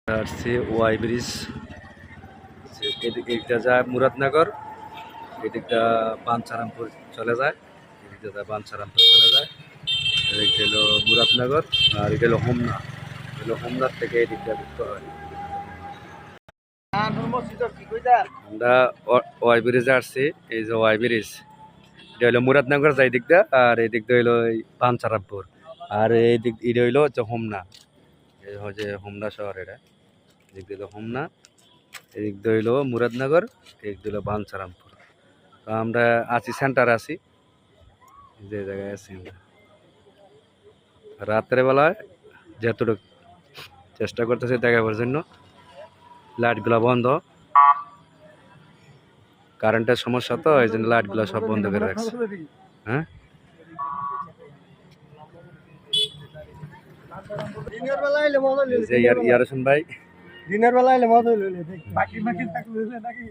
আসছে Y bridge, এদিকটা যায় মুরাদনগর, এদিকটা বাঞ্ছারামপুর চলে যায়, এদিকটা যায় বাঞ্ছারামপুর চলে যায়, এদিকটা হলো মুরাদনগর, আর এটা হলো হোমনা। হোমনার থেকে এদিকটা ঢুকতে হয়। আমরা ওয়াই ব্রিজে আসছি। এই যে ওয়াই ব্রিজ, এটা হলো মুরাদনগর যায় দিকটা, আর এই দিকটা হইলো বাঞ্ছারামপুর, আর এই দিক এটা হইলো হচ্ছে হোমনা। এই হচ্ছে হোমনা শহর, এটা এদিক দিল হোমনা, এদিক দিয়ে হইলো মুরাদনগর, এদিক দিল বাঞ্ছারামপুর। তো আমরা আছি সেন্টারে আছি, যে জায়গায় আছি আমরা। রাত্রে বেলায় যতটুকু চেষ্টা করতেছি দেখাবার জন্য, লাইটগুলো বন্ধ, কারেন্টের সমস্যা, তো এই জন্য লাইটগুলো সব বন্ধ করে রাখছে। হ্যাঁ, ইয়ারোশন ভাই দিনের বেলা এলে মজা হইলো, বাকি থাকলে নাকি